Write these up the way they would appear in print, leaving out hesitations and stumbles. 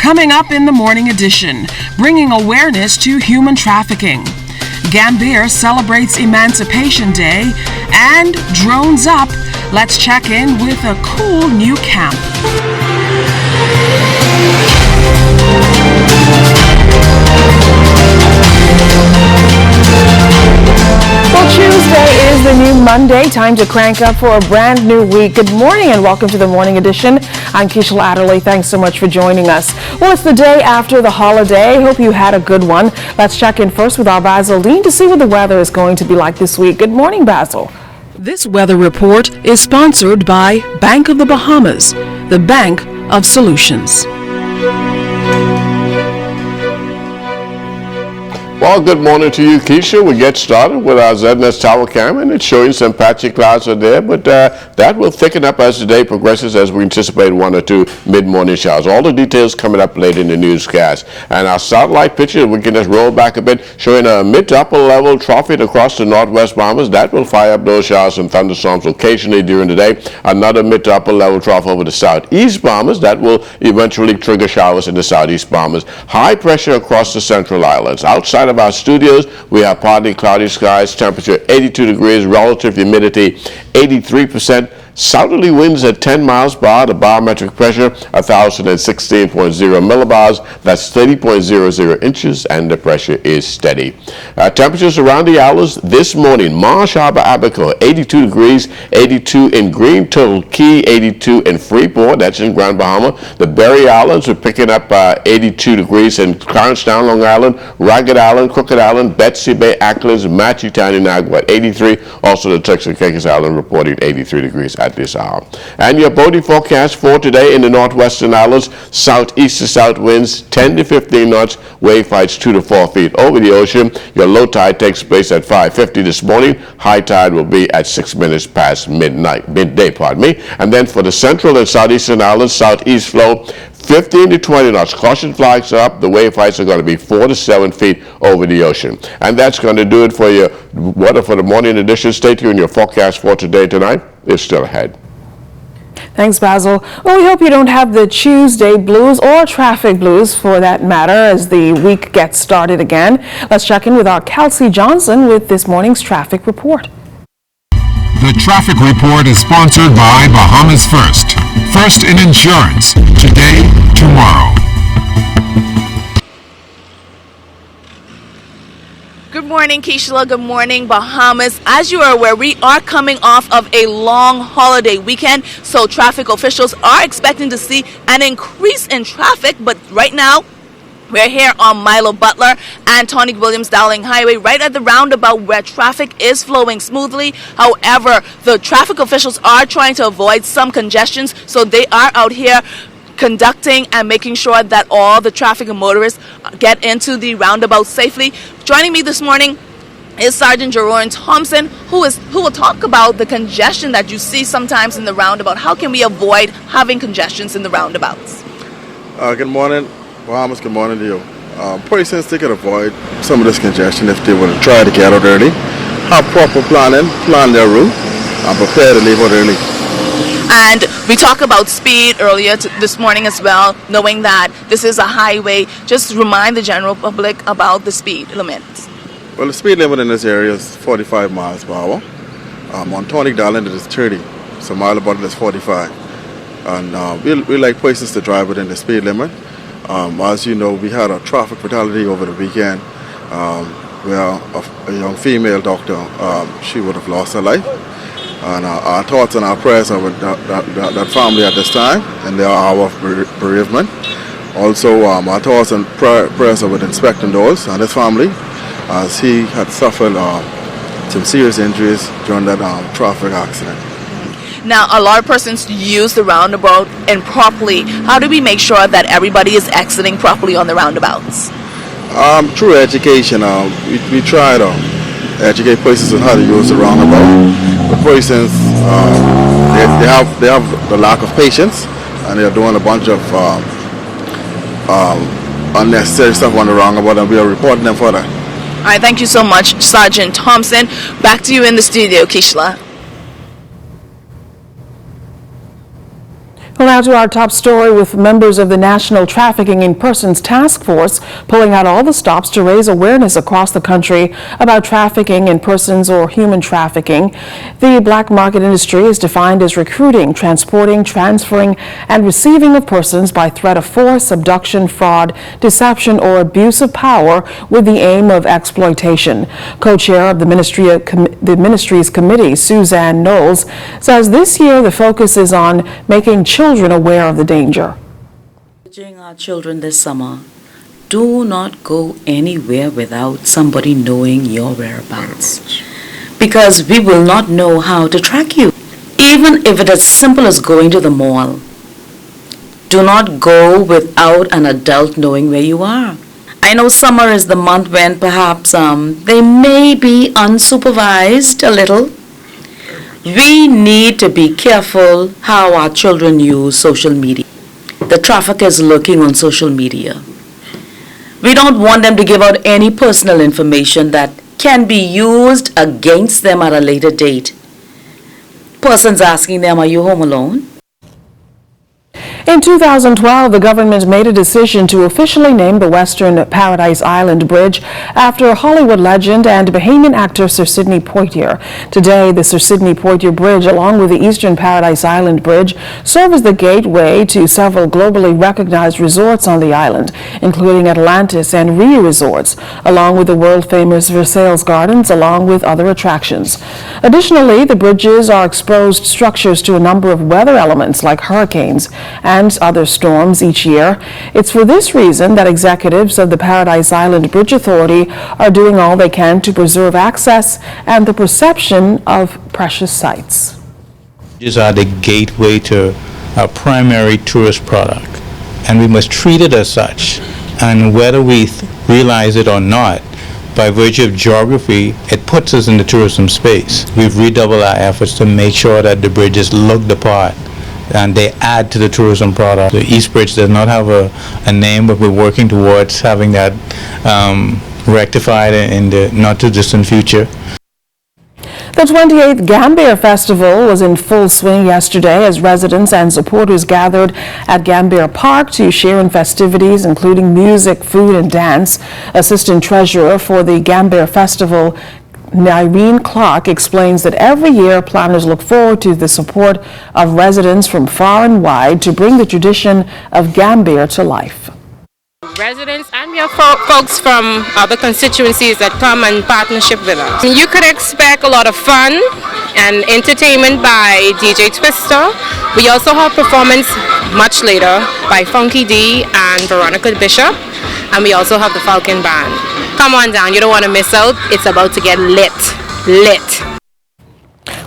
Coming up in the morning edition, bringing awareness to human trafficking. Gambier celebrates Emancipation Day and drones up. Let's check in with a cool new camp. Well, Tuesday is the new Monday. Time to crank up for a brand new week. Good morning and welcome to the morning edition. I'm Keisha Adderley. Thanks so much for joining us. Well, it's the day after the holiday. Hope you had a good one. Let's check in first with our Basil Dean to see what the weather is going to be like this week. Good morning, Basil. This weather report is sponsored by Bank of the Bahamas, the Bank of Solutions. Well, good morning to you, Keisha. We get started with our ZNS Tower Cam, and it's showing some patchy clouds out there, but that will thicken up as the day progresses as we anticipate one or two mid-morning showers. All the details coming up later in the newscast. And our satellite picture, we can just roll back a bit, showing a mid to upper level trough across the northwest Bahamas. That will fire up those showers and thunderstorms occasionally during the day. Another mid to upper level trough over the southeast Bahamas. That will eventually trigger showers in the southeast Bahamas. High pressure across the central islands. Outside of our studios, we have partly cloudy skies, temperature 82 degrees, relative humidity 83%. Southerly winds at 10 miles per hour, the barometric pressure 1,016.0 millibars, that's 30.00 inches, and the pressure is steady. Temperatures around the islands this morning: Marsh Harbor, Abaco 82 degrees, 82 in Green Turtle Key, 82 in Freeport, that's in Grand Bahama. The Berry Islands are picking up 82 degrees in Clarence Town, Long Island, Ragged Island, Crooked Island, Betsy Bay, Acklands, Matchy Town, and Agua at 83. Also the Texas Island reporting 83 degrees at this hour. And your boating forecast for today in the northwestern islands: southeast to south winds 10 to 15 knots, wave heights 2 to 4 feet over the ocean. Your low tide takes place at 5:50 this morning. High tide will be at 6 minutes past midday. And then for the central and southeastern islands, southeast flow 15 to 20 knots. Caution flags are up. The wave heights are going to be 4 to 7 feet over the ocean. And that's going to do it for your weather for the morning edition. Stay tuned. Your forecast for today tonight is still ahead. Thanks, Basil. Well, we hope you don't have the Tuesday blues or traffic blues for that matter as the week gets started again. Let's check in with our Kelsey Johnson with this morning's traffic report. The traffic report is sponsored by Bahamas First. First in insurance. Today, tomorrow. Good morning, Keisha. Good morning, Bahamas. As you are aware, we are coming off of a long holiday weekend, so traffic officials are expecting to see an increase in traffic, but right now, we're here on Milo Butler and Tony Williams Dowling Highway, right at the roundabout where traffic is flowing smoothly. However, the traffic officials are trying to avoid some congestions, so they are out here conducting and making sure that all the traffic and motorists get into the roundabout safely. Joining me this morning is Sergeant Jerome Thompson, who will talk about the congestion that you see sometimes in the roundabout. How can we avoid having congestions in the roundabouts? Good morning, Bahamas. Good morning to you. Persons, they could avoid some of this congestion if they would try to get out early, have proper planning, plan their route, and prepare to leave out early. And we talked about speed earlier this morning as well, knowing that this is a highway. Just remind the general public about the speed limits. Well, the speed limit in this area is 45 miles per hour. On Tony Island it is 30, so Mile Butler is 45. And we like persons to drive within the speed limit. As you know, we had a traffic fatality over the weekend where a young female doctor, she would have lost her life. And our thoughts and our prayers are with that family at this time in their hour of bereavement. Also, our thoughts and prayers are with Inspector Knowles and his family, as he had suffered some serious injuries during that traffic accident. Now, a lot of persons use the roundabout improperly. How do we make sure that everybody is exiting properly on the roundabouts? Through education, we try to educate persons on how to use the roundabout. The persons, they have the lack of patience, and they're doing a bunch of unnecessary stuff on the roundabout, and we are reporting them for that. All right, thank you so much, Sergeant Thompson. Back to you in the studio, Keishla. Well, now to our top story, with members of the National Trafficking in Persons Task Force pulling out all the stops to raise awareness across the country about trafficking in persons or human trafficking. The black market industry is defined as recruiting, transporting, transferring, and receiving of persons by threat of force, abduction, fraud, deception, or abuse of power with the aim of exploitation. Co-chair of the ministry's committee, Suzanne Knowles, says this year the focus is on making children aware of the danger. Urging our children this summer, do not go anywhere without somebody knowing your whereabouts, because we will not know how to track you. Even if it is as simple as going to the mall, do not go without an adult knowing where you are. I know summer is the month when perhaps they may be unsupervised a little. We need to be careful how our children use social media. The trafficker is lurking on social media. We don't want them to give out any personal information that can be used against them at a later date. Persons asking them, are you home alone? In 2012, the government made a decision to officially name the Western Paradise Island Bridge after Hollywood legend and Bahamian actor Sir Sidney Poitier. Today, the Sir Sidney Poitier Bridge, along with the Eastern Paradise Island Bridge, serve as the gateway to several globally recognized resorts on the island, including Atlantis and Rio resorts, along with the world-famous Versailles Gardens, along with other attractions. Additionally, the bridges are exposed structures to a number of weather elements like hurricanes and other storms each year. It's for this reason that executives of the Paradise Island Bridge Authority are doing all they can to preserve access and the perception of precious sites. Bridges are the gateway to our primary tourist product, and we must treat it as such. And whether we realize it or not, by virtue of geography, it puts us in the tourism space. We've redoubled our efforts to make sure that the bridges look the part and they add to the tourism product. The East Bridge does not have a name, but we're working towards having that rectified in the not too distant future. The 28th Gambier Festival was in full swing yesterday as residents and supporters gathered at Gambier Park to share in festivities including music, food, and dance. Assistant Treasurer for the Gambier Festival, Irene Clark, explains that every year planners look forward to the support of residents from far and wide to bring the tradition of Gambier to life. Residents and we have folks from other constituencies that come in partnership with us. You could expect a lot of fun and entertainment by DJ Twister. We also have performance much later by Funky D and Veronica Bishop, and we also have the Falcon Band. Come on down, you don't want to miss out. It's about to get lit.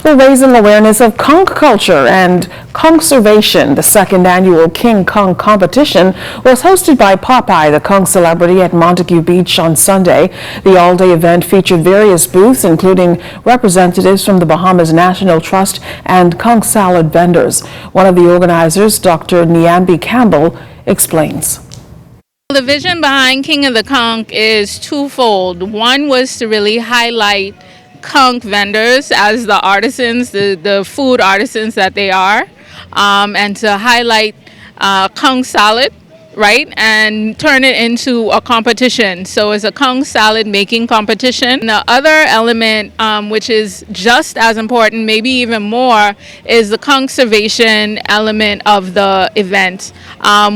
Well, raising awareness of conch culture and conservation, the second annual King Conch competition was hosted by Popeye, the conch celebrity, at Montague Beach on Sunday. The all-day event featured various booths, including representatives from the Bahamas National Trust and conch salad vendors. One of the organizers, Dr. Nyambi Campbell, explains. The vision behind King of the Conch is twofold. One was to really highlight conch vendors as the artisans, the food artisans that they are, and to highlight conch salad, right, and turn it into a competition. So it's a conch salad making competition. The other element, which is just as important, maybe even more, is the conservation element of the event.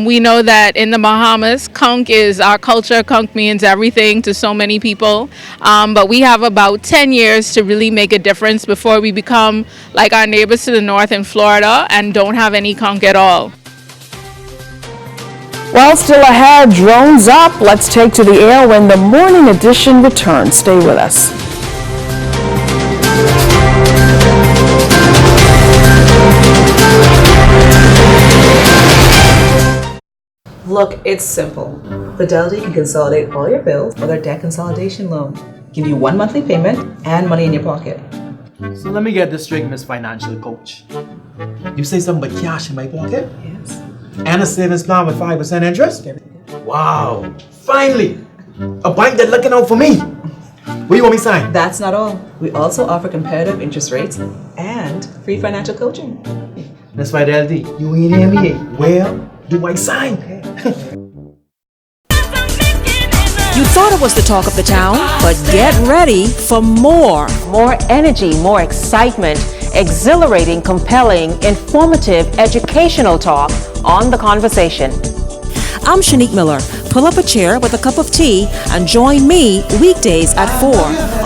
We know that in the Bahamas, conch is our culture. Conch means everything to so many people, but we have about 10 years to really make a difference before we become like our neighbors to the north in Florida and don't have any conch at all. Well, still ahead, drones up. Let's take to the air when the morning edition returns. Stay with us. Look, it's simple. Fidelity can consolidate all your bills with their debt consolidation loan. Give you one monthly payment and money in your pocket. So let me get this straight, Miss Financial Coach. You say something about cash in my pocket? Yes. And a savings plan with 5% interest? Wow! Finally! A bank that's looking out for me! What do you want me to sign? That's not all. We also offer competitive interest rates and free financial coaching. That's right, LD. You ain't NBA. Well, do I sign? You thought it was the talk of the town, but get ready for more. More energy, more excitement, exhilarating, compelling, informative, educational talk on The Conversation. I'm Shanique Miller. Pull up a chair with a cup of tea and join me weekdays at 4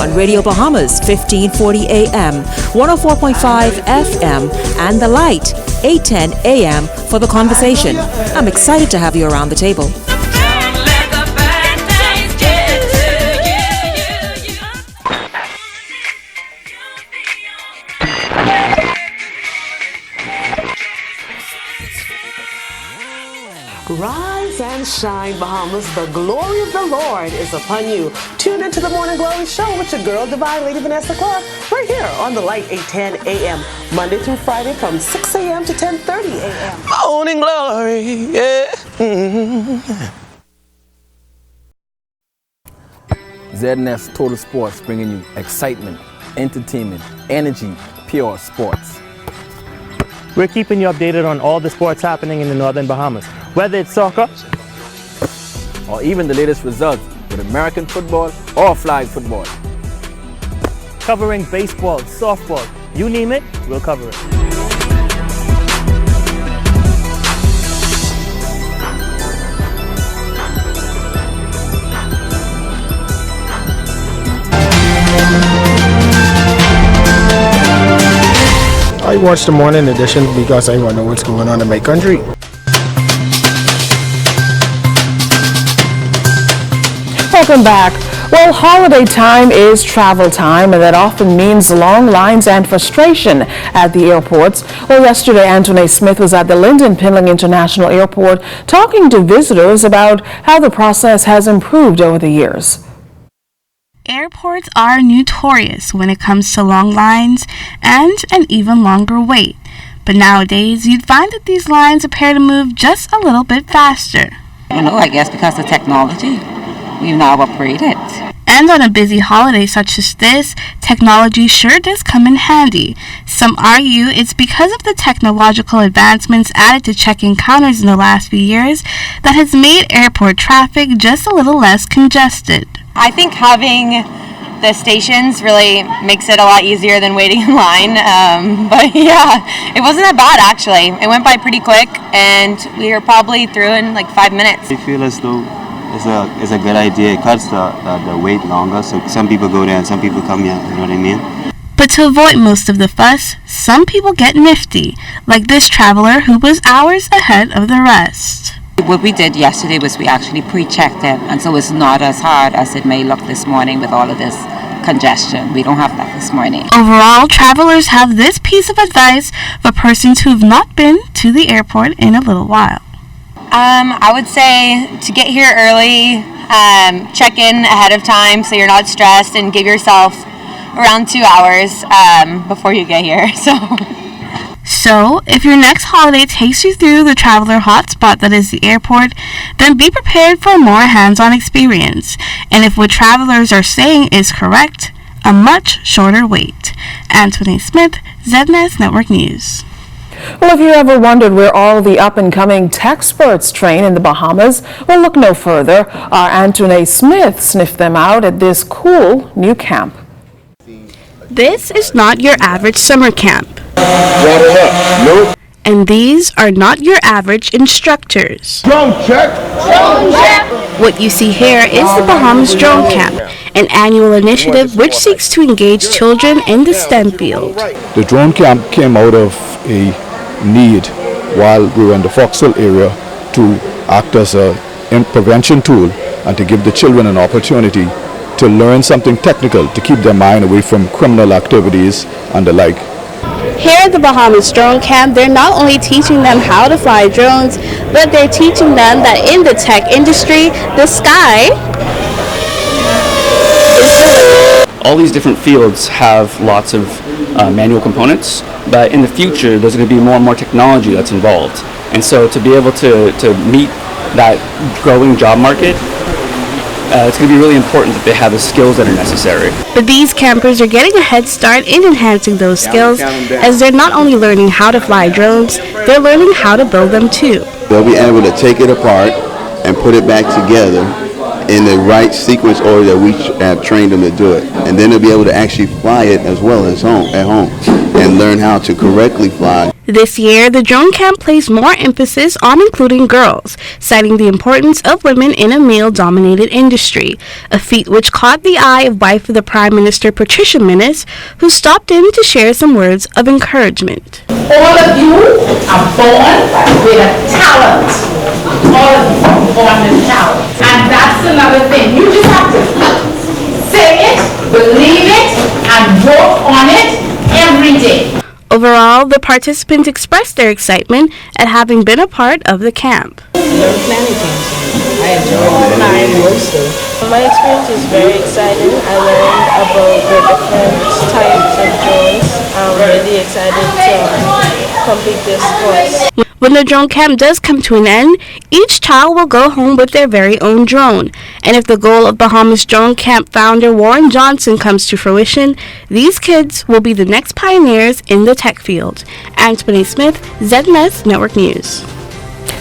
on Radio Bahamas, 1540 AM, 104.5 FM, and The Light, 810 AM for The Conversation. I'm excited to have you around the table. Rise and shine, Bahamas. The glory of the Lord is upon you. Tune into the Morning Glory Show with your girl, Divine Lady Vanessa Clark, right here on the Light, 810 AM, Monday through Friday from 6 a.m. to 10:30 a.m. Morning Glory, yeah. ZNS Total Sports, bringing you excitement, entertainment, energy, pure sports. We're keeping you updated on all the sports happening in the Northern Bahamas, whether it's soccer or even the latest results with American football or flag football. Covering baseball, softball, you name it, we'll cover it. I watch the morning edition because I want to know what's going on in my country. Welcome back. Well, holiday time is travel time, and that often means long lines and frustration at the airports. Well, yesterday, Anthony Smith was at the Lyndon Pinling International Airport talking to visitors about how the process has improved over the years. Airports are notorious when it comes to long lines and an even longer wait. But nowadays, you'd find that these lines appear to move just a little bit faster. I guess because of technology, we've now upgraded. And on a busy holiday such as this, technology sure does come in handy. Some argue it's because of the technological advancements added to check-in counters in the last few years that has made airport traffic just a little less congested. I think having the stations really makes it a lot easier than waiting in line. But yeah, it wasn't that bad actually. It went by pretty quick and we were probably through in like 5 minutes. I feel as though it's a good idea. It cuts the wait longer, so some people go there and some people come here, you know what I mean? But to avoid most of the fuss, some people get nifty, like this traveler who was hours ahead of the rest. What we did yesterday was we actually pre-checked it, and so it's not as hard as it may look this morning with all of this congestion. We don't have that this morning. Overall, travelers have this piece of advice for persons who have not been to the airport in a little while. I would say to get here early, check in ahead of time so you're not stressed, and give yourself around 2 hours before you get here. So, if your next holiday takes you through the traveler hotspot that is the airport, then be prepared for a more hands-on experience. And if what travelers are saying is correct, a much shorter wait. Anthony Smith, ZNS Network News. Well, if you ever wondered where all the up-and-coming techsperts train in the Bahamas, well, look no further. Our Anthony Smith sniffed them out at this cool new camp. This is not your average summer camp. And these are not your average instructors. Drone check! Drone check! What you see here is the Bahamas Drone Camp, an annual initiative which seeks to engage children in the STEM field. The drone camp came out of a need while we were in the Foxhill area to act as a prevention tool and to give the children an opportunity to learn something technical to keep their mind away from criminal activities and the like. Here at the Bahamas Drone Camp, they're not only teaching them how to fly drones, but they're teaching them that in the tech industry, the sky is the limit. All these different fields have lots of manual components, but in the future, there's going to be more and more technology that's involved. And so to be able to meet that growing job market, it's going to be really important that they have the skills that are necessary. But these campers are getting a head start in enhancing those skills, as they're not only learning how to fly drones, they're learning how to build them too. They'll be able to take it apart and put it back together in the right sequence order that we have trained them to do it. And then they'll be able to actually fly it as well as at home and learn how to correctly fly. This year, the drone camp placed more emphasis on including girls, citing the importance of women in a male-dominated industry, a feat which caught the eye of wife of the Prime Minister, Patricia Minnis, who stopped in to share some words of encouragement. All of you are born with a talent. All of you are born with talent. And that's another thing. You just have to say it, believe it, and work on it every day. Overall, the participants expressed their excitement at having been a part of the camp. I enjoyed flying mostly. My experience is very exciting. I learned about the different types of drones. I'm really excited to complete this course. When the drone camp does come to an end, each child will go home with their very own drone. And if the goal of Bahamas Drone Camp founder Warren Johnson comes to fruition, these kids will be the next pioneers in the tech field. Antoinette Smith, ZNS Network News.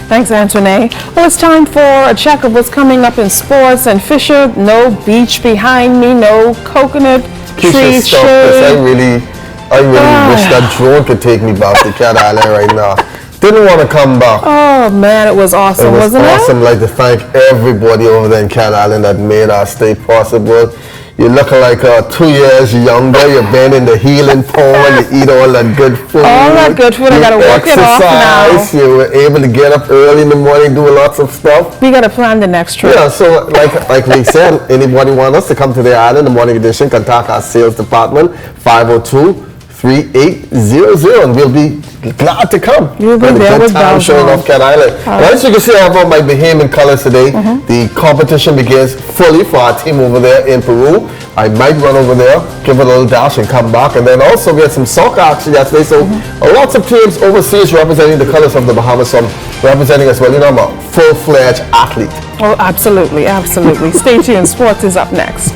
Thanks, Antoinette. Well, it's time for a check of what's coming up in sports. And Fisher, no beach behind me, no coconut tree shade. I really wish that drone could take me back to Cat Island right now. Didn't want to come back. Oh man, it was awesome, wasn't it? Awesome. Like to thank everybody over there in Cat Island that made our stay possible. You're looking like 2 years younger. You've been in the healing pool. You eat all that good food. All that good food. I gotta work it off now. You were able to get up early in the morning, do lots of stuff. We gotta plan the next trip. Yeah. So like we said, anybody want us to come to the island, the morning edition, contact our sales department 502-3800, and we'll be glad to come. You'll be there with time showing off Cat Island. And as you can see, I have on my Bahamian colors today. The competition begins fully for our team over there in Peru. I might run over there, give it a little dash, and come back. And then also we had some soccer action yesterday. So lots of teams overseas representing the colors of the Bahamas, some representing as well. You know, I'm a full-fledged athlete. Oh, absolutely, absolutely. Stay tuned. Sports is up next.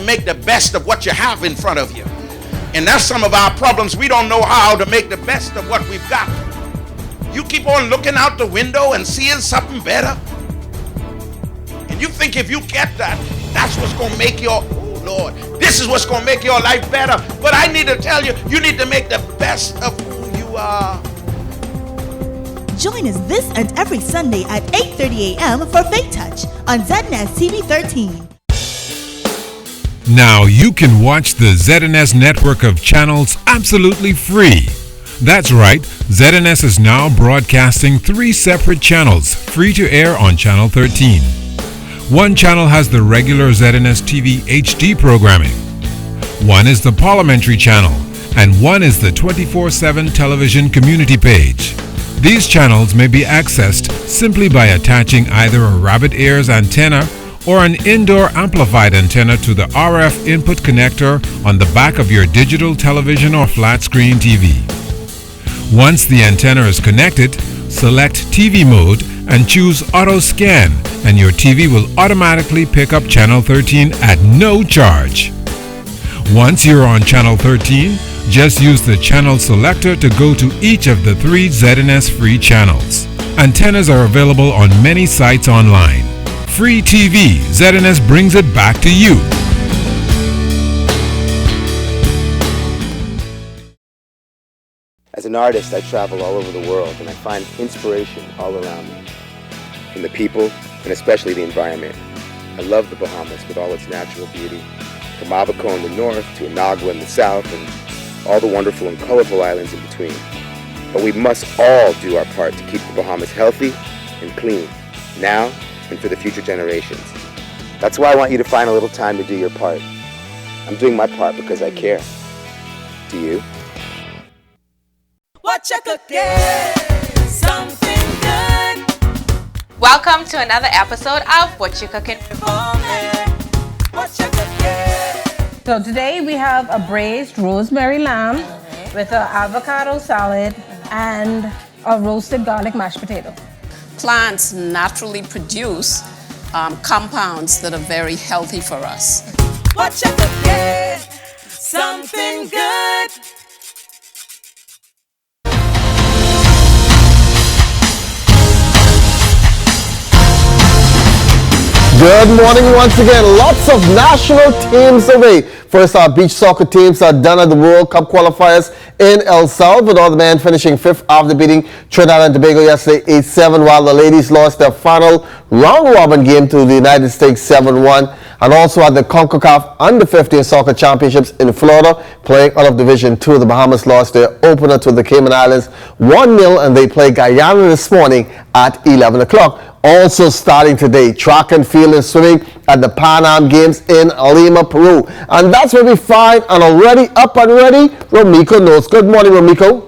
Make the best of what you have in front of you. And that's some of our problems. We don't know how to make the best of what we've got. You keep on looking out the window and seeing something better. And you think if you get that, that's what's going to make your, oh Lord, this is what's going to make your life better. But I need to tell you, you need to make the best of who you are. Join us this and every Sunday at 8:30 a.m. for Faith Touch on ZNS TV 13. Now you can watch the ZNS network of channels absolutely free. That's right, ZNS is now broadcasting 3 separate channels free to air on Channel 13. One channel has the regular ZNS TV HD programming. One is the Parliamentary channel, and one is the 24/7 television community page. These channels may be accessed simply by attaching either a rabbit ears antenna or an indoor amplified antenna to the RF input connector on the back of your digital television or flat screen TV. Once the antenna is connected, select TV mode and choose Auto Scan, and your TV will automatically pick up Channel 13 at no charge. Once you're on Channel 13, just use the channel selector to go to each of the 3 ZNS free channels. Antennas are available on many sites online. Free TV, ZNS brings it back to you. As an artist, I travel all over the world and I find inspiration all around me, from the people and especially the environment. I love the Bahamas with all its natural beauty, from Abaco in the north to Inagua in the south and all the wonderful and colorful islands in between. But we must all do our part to keep the Bahamas healthy and clean, now and for the future generations. That's why I want you to find a little time to do your part. I'm doing my part because I care. Do you? What you cooking? Something good. Welcome to another episode of What You Cooking. So today we have a braised rosemary lamb with an avocado salad and a roasted garlic mashed potato. Plants naturally produce compounds that are very healthy for us. What you cooking? Something good. Good morning once again. Lots of national teams away. First, our beach soccer teams are done at the World Cup qualifiers in El Salvador. The men finishing fifth after beating Trinidad and Tobago yesterday 8-7, while the ladies lost their final round-robin game to the United States 7-1. And also at the CONCACAF Under-15 Soccer Championships in Florida, playing out of Division 2, the Bahamas lost their opener to the Cayman Islands 1-0, and they play Guyana this morning at 11 o'clock. Also starting today, track and field and swimming at the Pan Am Games in Lima, Peru. And that's where we find and already up and ready, Romiko knows. Good morning, Romiko.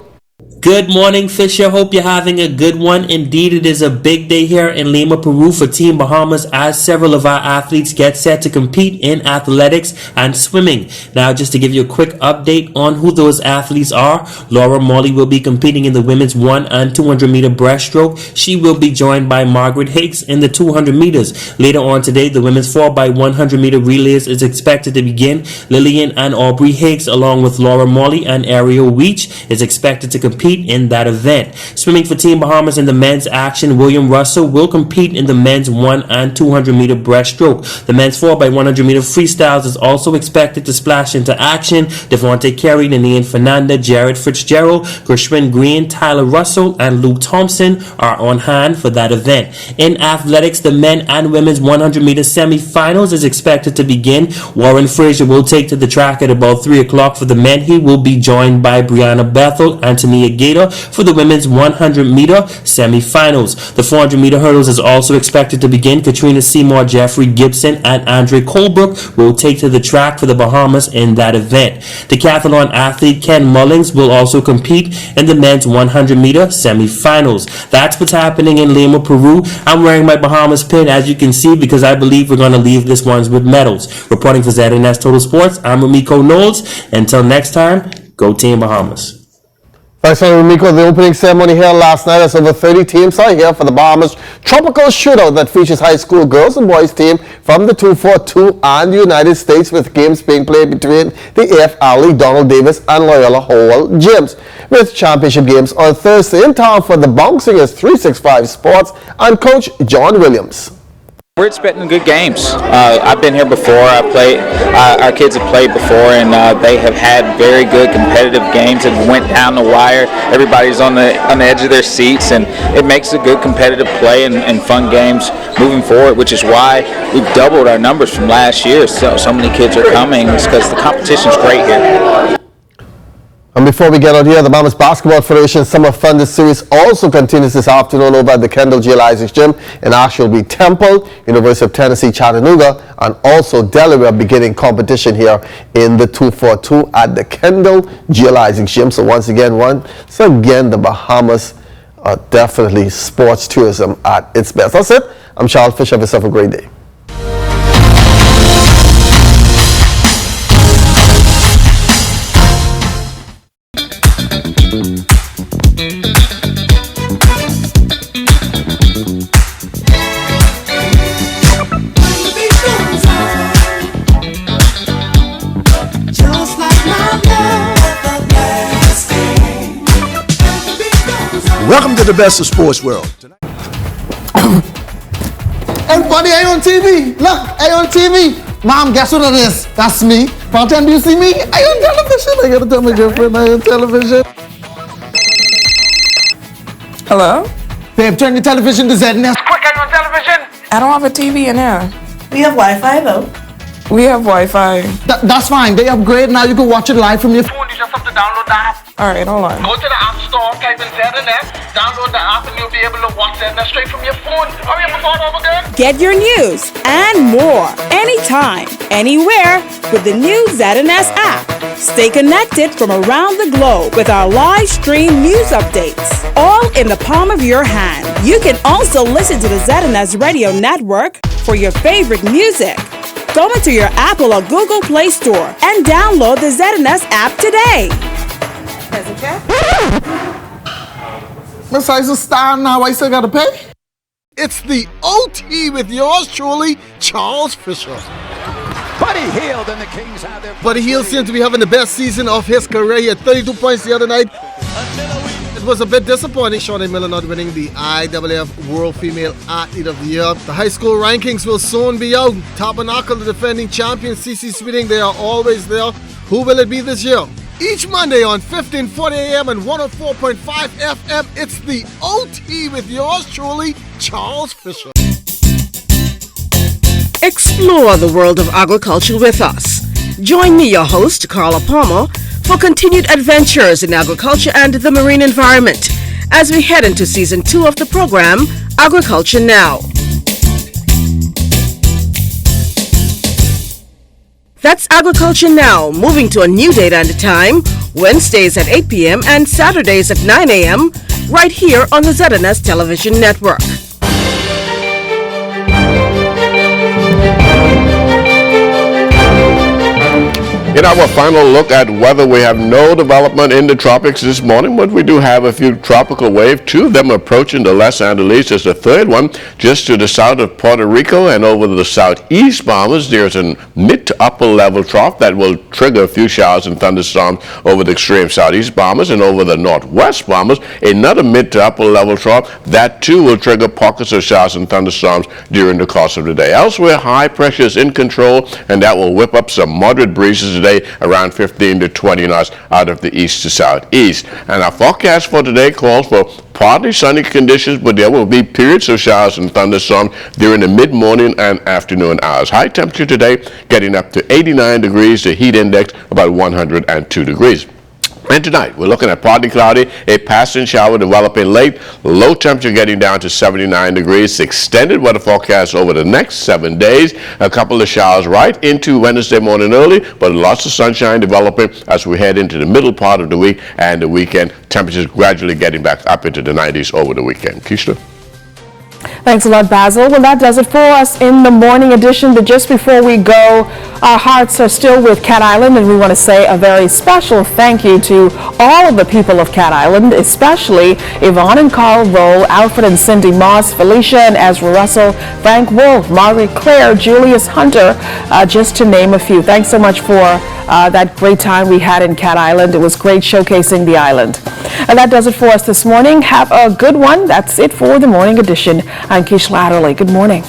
Good morning, Fisher. Hope you're having a good one. Indeed, it is a big day here in Lima, Peru for Team Bahamas as several of our athletes get set to compete in athletics and swimming. Now, just to give you a quick update on who those athletes are, Laura Morley will be competing in the women's 1 and 200 meter breaststroke. She will be joined by Margaret Hicks in the 200 meters. Later on today, the women's 4x100 meter relays is expected to begin. Lillian and Aubrey Hicks, along with Laura Morley and Ariel Weech, is expected to compete in that event. Swimming for Team Bahamas in the men's action, William Russell will compete in the men's 1 and 200 meter breaststroke. The men's 4x100 meter freestyles is also expected to splash into action. Devontae Carey, Ninian Fernanda, Jared Fitzgerald, Gershwin Green, Tyler Russell, and Luke Thompson are on hand for that event. In athletics, the men and women's 100 meter semifinals is expected to begin. Warren Frazier will take to the track at about 3 o'clock for the men. He will be joined by Brianna Bethel, Antonia Gator for the women's 100 meter semifinals. The 400 meter hurdles is also expected to begin. Katrina Seymour, Jeffrey Gibson, and Andre Colebrook will take to the track for the Bahamas in that event. Decathlon athlete Ken Mullings will also compete in the men's 100 meter semifinals. That's what's happening in Lima, Peru. I'm wearing my Bahamas pin, as you can see, because I believe we're going to leave this ones with medals. Reporting for ZNS Total Sports, I'm Romiko Knowles. Until next time, go Team Bahamas. Thanks for Romiko. The opening ceremony here last night as over 30 teams are here for the Bahamas Tropical Shootout that features high school girls and boys team from the 242 and the United States, with games being played between the AF Ali, Donald Davis, and Loyola Howell gyms. With championship games on Thursday in town for the Bouncingers 365 Sports and Coach John Williams. We're expecting good games. I've been here before. Our kids have played before, and they have had very good competitive games and went down the wire. Everybody's on the edge of their seats, and it makes a good competitive play and fun games moving forward, which is why we've doubled our numbers from last year. So many kids are coming because the competition's great here. And before we get out here, the Bahamas Basketball Federation Summer Thunder Series also continues this afternoon over at the Kendall J. Isaacs Gym in Asheville B. Temple, University of Tennessee, Chattanooga, and also Delaware beginning competition here in the 242 at the Kendall J. Isaacs Gym. So once again, the Bahamas are definitely sports tourism at its best. That's it. I'm Charles Fisher. Have yourself a great day. Welcome to the best of sports world. Everybody, are you on TV? Look, are you on TV? Mom, guess what it is? That's me. Bartender, do you see me? Are you on television? I gotta tell my girlfriend I'm on television. Hello? Babe, turn your television to ZNS. Quick, are you on television? I don't have a TV in here. We have Wi-Fi though. We have Wi-Fi. That's fine. They upgrade now. You can watch it live from your phone. You just have to download the app. Alright, hold on. Go to the App Store, type in ZNS, download the app, and you'll be able to watch ZNS straight from your phone. Hurry up before it's over again. Get your news and more anytime, anywhere with the new ZNS app. Stay connected from around the globe with our live stream news updates, all in the palm of your hand. You can also listen to the ZNS Radio Network for your favorite music. Go into your Apple or Google Play Store and download the ZNS app today. Miss Isa Star now, I still gotta pay? It's the OT with yours truly, Charles Fisher. Buddy Hield and the Kings have their... Buddy Hield seemed to be having the best season of his career. He had 32 points the other night. It was a bit disappointing, Shawnee Miller not winning the IAAF World Female Athlete of the Year. The high school rankings will soon be out. Tabernacle, the defending champion, CC Sweeting, they are always there. Who will it be this year? Each Monday on 1540 AM and 104.5 FM, it's the OT with yours truly, Charles Fisher. Explore the world of agriculture with us. Join me, your host, Carla Palmer, for continued adventures in agriculture and the marine environment as we head into Season 2 of the program, Agriculture Now. That's Agriculture Now, moving to a new date and time, Wednesdays at 8 p.m. and Saturdays at 9 a.m., right here on the ZNS Television Network. In our final look at weather, we have no development in the tropics this morning, but we do have a few tropical waves. Two of them approaching the Los Angeles. There's a third one just to the south of Puerto Rico and over the southeast Bahamas. There's a mid to upper level trough that will trigger a few showers and thunderstorms over the extreme southeast Bahamas and over the northwest Bahamas. Another mid to upper level trough that too will trigger pockets of showers and thunderstorms during the course of the day. Elsewhere, high pressure is in control, and that will whip up some moderate breezes today, around 15 to 20 knots out of the east to southeast. And our forecast for today calls for partly sunny conditions, but there will be periods of showers and thunderstorms during the mid-morning and afternoon hours. High temperature today getting up to 89 degrees, the heat index about 102 degrees. And tonight, we're looking at partly cloudy, a passing shower developing late, low temperature getting down to 79 degrees, extended weather forecast over the next 7 days, a couple of showers right into Wednesday morning early, but lots of sunshine developing as we head into the middle part of the week and the weekend. Temperatures gradually getting back up into the 90s over the weekend. Keishla? Thanks a lot, Basil. Well, that does it for us in the morning edition. But just before we go, our hearts are still with Cat Island, and we want to say a very special thank you to all of the people of Cat Island, especially Yvonne and Carl Roll, Alfred and Cindy Moss, Felicia and Ezra Russell, Frank Wolf, Margaret Claire, Julius Hunter, just to name a few. Thanks so much for that great time we had in Cat Island. It was great showcasing the island. And that does it for us this morning. Have a good one. That's it for the morning edition. I'm Keishla Adderley. Good morning.